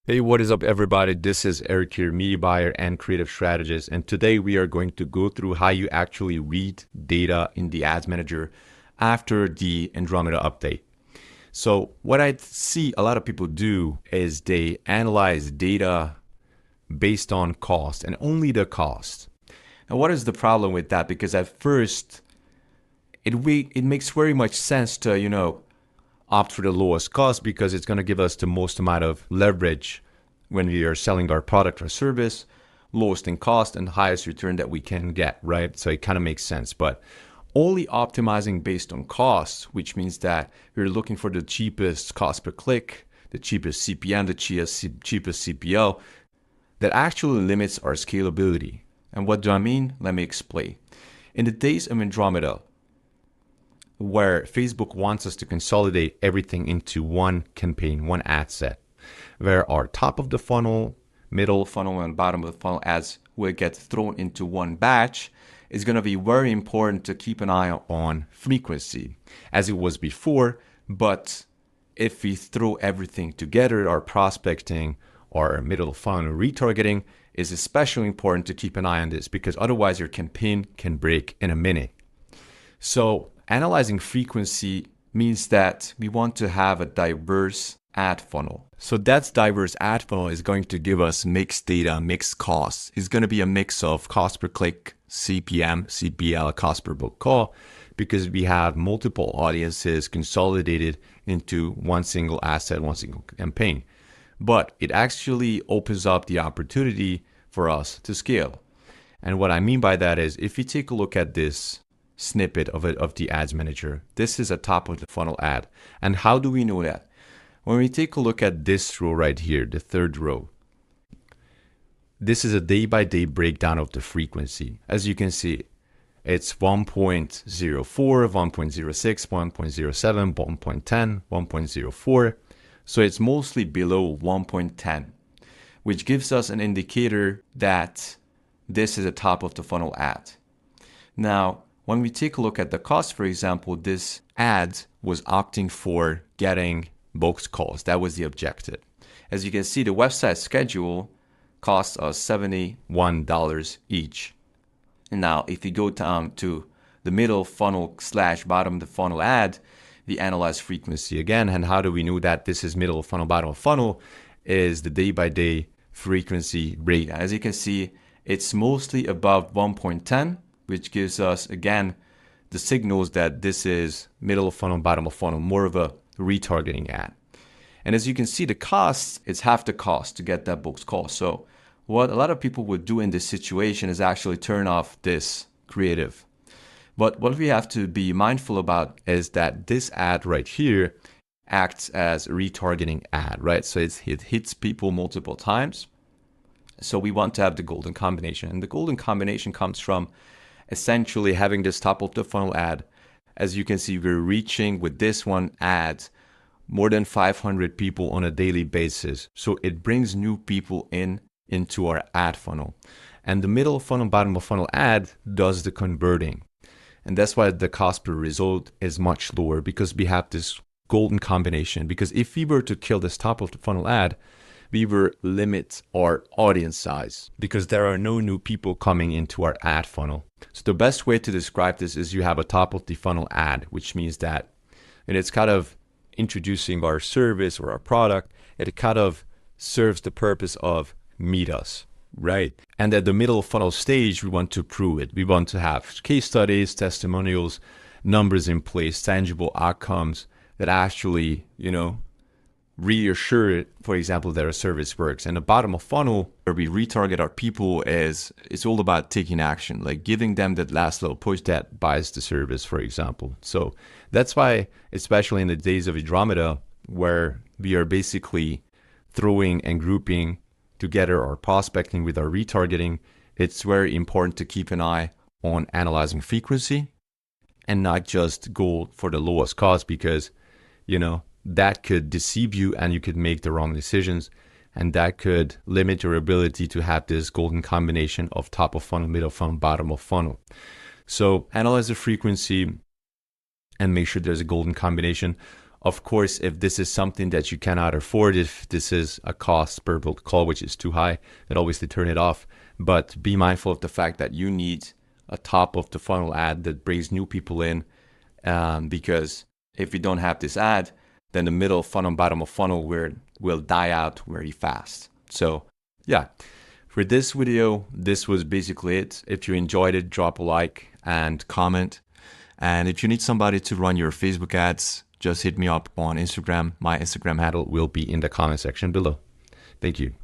Hey, what is up, everybody? This is Eric here, media buyer and creative strategist. And today we are going to go through how you actually read data in the Ads Manager after the Andromeda update. So what I see a lot of people do is they analyze data based on cost and only the cost. Now, what is the problem with that? Because at first, it makes very much sense to, opt for the lowest cost because it's going to give us the most amount of leverage when we are selling our product or service, lowest in cost and highest return that we can get, right? So it kind of makes sense. But only optimizing based on cost, which means that we're looking for the cheapest cost per click, the cheapest CPM, the cheapest CPL, that actually limits our scalability. And what do I mean? Let me explain. In the days of Andromeda, where Facebook wants us to consolidate everything into one campaign, one ad set, where our top of the funnel, middle funnel, and bottom of the funnel ads will get thrown into one batch, it's going to be very important to keep an eye on frequency as it was before. But if we throw everything together, our prospecting, our middle funnel retargeting is especially important to keep an eye on this, because otherwise your campaign can break in a minute. So analyzing frequency means that we want to have a diverse ad funnel. So that diverse ad funnel is going to give us mixed data, mixed costs. It's going to be a mix of cost per click, CPM, CPL, cost per book call, because we have multiple audiences consolidated into one single asset, one single campaign. But it actually opens up the opportunity for us to scale. And what I mean by that is, if you take a look at this snippet of the Ads Manager, this is a top of the funnel ad. And how do we know that? When we take a look at this row right here, the third row, this is a day-by-day breakdown of the frequency. As you can see, it's 1.04, 1.06, 1.07, 1.10, 1.04. So it's mostly below 1.10, which gives us an indicator that this is a top of the funnel ad. Now, when we take a look at the cost, for example, this ad was opting for getting bulk calls. That was the objective. As you can see, the website schedule costs us $71 each. And now, if you go down to the middle funnel / bottom of the funnel ad, we analyze frequency again. And how do we know that this is middle funnel, bottom of funnel? Is the day-by-day frequency rate. As you can see, it's mostly above 1.10, which gives us, again, the signals that this is middle funnel, bottom of funnel, more of a retargeting ad. And as you can see, the cost is half the cost to get that booked call. So what a lot of people would do in this situation is actually turn off this creative. But what we have to be mindful about is that this ad right here acts as a retargeting ad, right? So it hits people multiple times. So we want to have the golden combination. And the golden combination comes from essentially having this top of the funnel ad. As you can see, we're reaching with this one ad more than 500 people on a daily basis. So it brings new people into our ad funnel. And the middle funnel, bottom of funnel ad does the converting. And that's why the cost per result is much lower, because we have this golden combination. Because if we were to kill this top of the funnel ad, we will limit our audience size because there are no new people coming into our ad funnel. So the best way to describe this is you have a top of the funnel ad, which means that it's kind of introducing our service or our product. It kind of serves the purpose of meet us, right? And at the middle funnel stage, we want to prove it. We want to have case studies, testimonials, numbers in place, tangible outcomes that actually, reassure, for example, that our service works. And the bottom of funnel, where we retarget our people, it's all about taking action, like giving them that last little push that buys the service, for example. So that's why, especially in the days of Andromeda, where we are basically throwing and grouping together our prospecting with our retargeting, it's very important to keep an eye on analyzing frequency and not just go for the lowest cost, because, that could deceive you and you could make the wrong decisions, and that could limit your ability to have this golden combination of top of funnel, middle funnel, bottom of funnel. So analyze the frequency and make sure there's a golden combination. Of course, if this is something that you cannot afford, if this is a cost per build call which is too high, then obviously turn it off. But be mindful of the fact that you need a top of the funnel ad that brings new people in, because if you don't have this ad, then the middle funnel, bottom of funnel will die out very fast. So yeah, for this video, this was basically it. If you enjoyed it, drop a like and comment. And if you need somebody to run your Facebook ads, just hit me up on Instagram. My Instagram handle will be in the comment section below. Thank you.